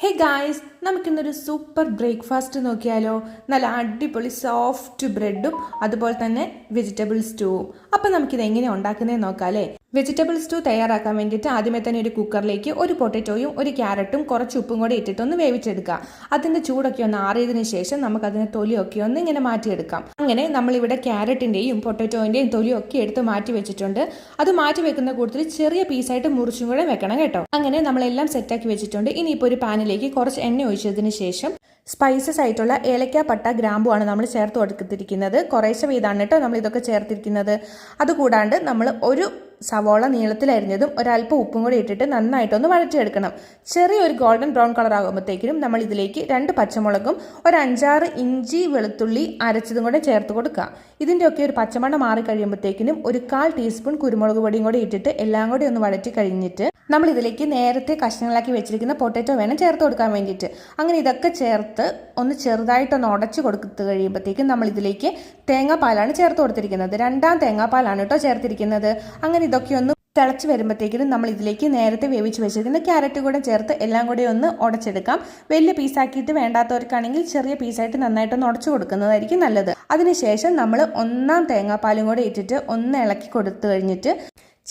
Hey guys, നമുക്കിന്നൊരു super breakfast നോക്കിയാലോ. നല്ല അടിപൊളി സോഫ്റ്റ് ബ്രെഡും അതുപോലെ തന്നെ വെജിറ്റബിൾ സ്റ്റൂവും. അപ്പം നമുക്കിത് എങ്ങനെയാണ് ഉണ്ടാക്കുന്നതെന്ന് നോക്കാം അല്ലേ. വെജിറ്റബിൾ സ്റ്റൂ തയ്യാറാക്കാൻ വേണ്ടിയിട്ട് ആദ്യമേ തന്നെ ഒരു കുക്കറിലേക്ക് ഒരു പൊട്ടറ്റോയും ഒരു ക്യാരറ്റും കുറച്ച് ഉപ്പും കൂടി ഇട്ടിട്ടൊന്ന് വേവിച്ചെടുക്കുക. അതിൻ്റെ ചൂടൊക്കെ ഒന്ന് ആറിയതിന് ശേഷം നമുക്കതിനെ തൊലിയൊക്കെ ഒന്ന് ഇങ്ങനെ മാറ്റിയെടുക്കാം. അങ്ങനെ നമ്മളിവിടെ ക്യാരറ്റിൻ്റെയും പൊട്ടറ്റോൻ്റെയും തൊലിയൊക്കെ എടുത്ത് മാറ്റി വെച്ചിട്ടുണ്ട്. അത് മാറ്റി വെക്കുന്ന കൂട്ടത്തിൽ ചെറിയ പീസായിട്ട് മുറിച്ചും കൂടെ വെക്കണം കേട്ടോ. അങ്ങനെ നമ്മളെല്ലാം സെറ്റാക്കി വെച്ചിട്ടുണ്ട്. ഇനിയിപ്പോൾ ഒരു പാനിലേക്ക് കുറച്ച് എണ്ണ ഒഴിച്ചതിന് ശേഷം സ്പൈസസ് ആയിട്ടുള്ള ഏലക്ക, പട്ട, ഗ്രാമ്പുമാണ് നമ്മൾ ചേർത്ത് കൊടുത്തിരിക്കുന്നത്. കുറേശ്ശെ വീതമാണ് കേട്ടോ നമ്മൾ ഇതൊക്കെ ചേർത്തിരിക്കുന്നത്. അതുകൂടാണ്ട് നമ്മൾ ഒരു സവോള നീളത്തിലരിഞ്ഞതും ഒരല്പം ഉപ്പും കൂടി ഇട്ടിട്ട് നന്നായിട്ടൊന്ന് വഴറ്റിയെടുക്കണം. ചെറിയൊരു ഗോൾഡൻ ബ്രൗൺ കളർ ആകുമ്പോഴത്തേക്കും നമ്മൾ ഇതിലേക്ക് 2 പച്ചമുളകും ഒരു 5-6 ഇഞ്ചി വെളുത്തുള്ളി അരച്ചതും കൂടെ ചേർത്ത് കൊടുക്കുക. ഇതിൻ്റെയൊക്കെ ഒരു പച്ചമണം മാറി കഴിയുമ്പോഴത്തേക്കിനും ഒരു 1/4 ടീസ്പൂൺ കുരുമുളക് പൊടിയും കൂടി ഇട്ടിട്ട് എല്ലാം കൂടി ഒന്ന് വഴറ്റി കഴിഞ്ഞിട്ട് നമ്മൾ ഇതിലേക്ക് നേരത്തെ കഷ്ണങ്ങളാക്കി വെച്ചിരിക്കുന്ന പൊട്ടറ്റോ വേണം ചേർത്ത് കൊടുക്കാൻ വേണ്ടിയിട്ട്. അങ്ങനെ ഇതൊക്കെ ചേർത്ത് ഒന്ന് ചെറുതായിട്ടൊന്ന് ഉടച്ചു കൊടുത്ത് കഴിയുമ്പോഴത്തേക്കും നമ്മൾ ഇതിലേക്ക് തേങ്ങാപ്പാലാണ് ചേർത്ത് കൊടുത്തിരിക്കുന്നത്. 2ാം തേങ്ങാപ്പാലാണ് കേട്ടോ ചേർത്തിരിക്കുന്നത്. അങ്ങനെ ഇതൊക്കെ ഒന്ന് തിളച്ച് വരുമ്പോഴത്തേക്കും നമ്മൾ ഇതിലേക്ക് നേരത്തെ വേവിച്ച് വെച്ചിരിക്കുന്ന ക്യാരറ്റ് കൂടെ ചേർത്ത് എല്ലാം കൂടി ഒന്ന് ഉടച്ചെടുക്കാം. വലിയ പീസാക്കിയിട്ട് വേണ്ടാത്തവർക്കാണെങ്കിൽ ചെറിയ പീസായിട്ട് നന്നായിട്ടൊന്ന് ഉടച്ചു കൊടുക്കുന്നതായിരിക്കും നല്ലത്. അതിനുശേഷം നമ്മൾ 1ാം തേങ്ങാപ്പാലും കൂടെ ഇട്ടിട്ട് ഒന്ന് ഇളക്കി കൊടുത്തു കഴിഞ്ഞിട്ട്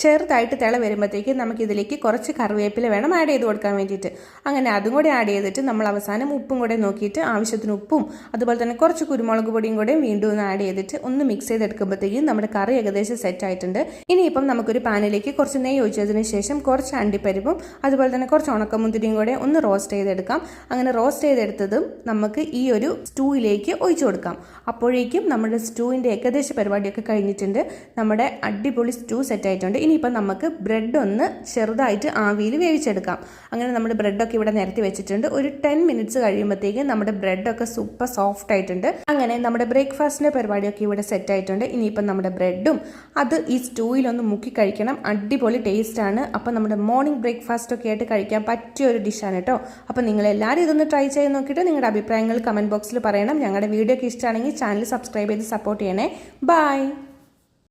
ചെറുതായിട്ട് തിള വരുമ്പോഴത്തേക്ക് നമുക്കിതിലേക്ക് കുറച്ച് കറിവേപ്പില വേണം ആഡ് ചെയ്ത് കൊടുക്കാൻ വേണ്ടിയിട്ട്. അങ്ങനെ അതും കൂടി ആഡ് ചെയ്തിട്ട് നമ്മൾ അവസാനം ഉപ്പും കൂടെ നോക്കിയിട്ട് ആവശ്യത്തിന് ഉപ്പും അതുപോലെ തന്നെ കുറച്ച് കുരുമുളക് പൊടിയും കൂടെ വീണ്ടും ഒന്ന് ആഡ് ചെയ്തിട്ട് ഒന്ന് മിക്സ് ചെയ്തെടുക്കുമ്പോഴത്തേക്കും നമ്മുടെ കറി ഏകദേശം സെറ്റ് ആയിട്ടുണ്ട്. ഇനിയിപ്പം നമുക്കൊരു പാനിലേക്ക് കുറച്ച് നെയ്യ് ഒഴിച്ചതിന് ശേഷം കുറച്ച് അണ്ടിപ്പരിപ്പും അതുപോലെ തന്നെ കുറച്ച് ഉണക്കമുന്തിരിയും കൂടെ ഒന്ന് റോസ്റ്റ് ചെയ്തെടുക്കാം. അങ്ങനെ റോസ്റ്റ് ചെയ്തെടുത്തതും നമുക്ക് ഈ ഒരു സ്റ്റൂവിലേക്ക് ഒഴിച്ചു കൊടുക്കാം. അപ്പോഴേക്കും നമ്മുടെ സ്റ്റൂവിൻ്റെ ഏകദേശ പരിപാടിയൊക്കെ കഴിഞ്ഞിട്ടുണ്ട്. നമ്മുടെ അടിപൊളി സ്റ്റൂ സെറ്റ് ആയിട്ടുണ്ട്. ഇനിയിപ്പോൾ നമുക്ക് ബ്രെഡ് ഒന്ന് ചെറുതായിട്ട് ആവിയിൽ വേവിച്ചെടുക്കാം. അങ്ങനെ നമ്മുടെ ബ്രെഡൊക്കെ ഇവിടെ നിരത്തി വെച്ചിട്ടുണ്ട്. ഒരു 10 മിനിറ്റ്സ് കഴിയുമ്പോഴത്തേക്കും നമ്മുടെ ബ്രെഡൊക്കെ സൂപ്പർ സോഫ്റ്റ് ആയിട്ടുണ്ട്. അങ്ങനെ നമ്മുടെ ബ്രേക്ക്ഫാസ്റ്റിൻ്റെ പരിപാടിയൊക്കെ ഇവിടെ സെറ്റ് ആയിട്ടുണ്ട്. ഇനിയിപ്പം നമ്മുടെ ബ്രെഡും അത് ഈ സ്റ്റൂവിലൊന്ന് മുക്കി കഴിക്കണം. അടിപൊളി ടേസ്റ്റാണ്. അപ്പോൾ നമ്മുടെ മോർണിംഗ് ബ്രേക്ക്ഫാസ്റ്റൊക്കെ ആയിട്ട് കഴിക്കാൻ പറ്റിയ ഒരു ഡിഷാണ് കേട്ടോ. അപ്പോൾ നിങ്ങളെല്ലാവരും ഇതൊന്ന് ട്രൈ ചെയ്ത് നോക്കിയിട്ട് നിങ്ങളുടെ അഭിപ്രായങ്ങൾ കമൻറ്റ് ബോക്സിൽ പറയണം. ഞങ്ങളുടെ വീഡിയോ ഒക്കെ ഇഷ്ടമാണെങ്കിൽ ചാനൽ സബ്സ്ക്രൈബ് ചെയ്ത് സപ്പോർട്ട് ചെയ്യണേ. ബൈ.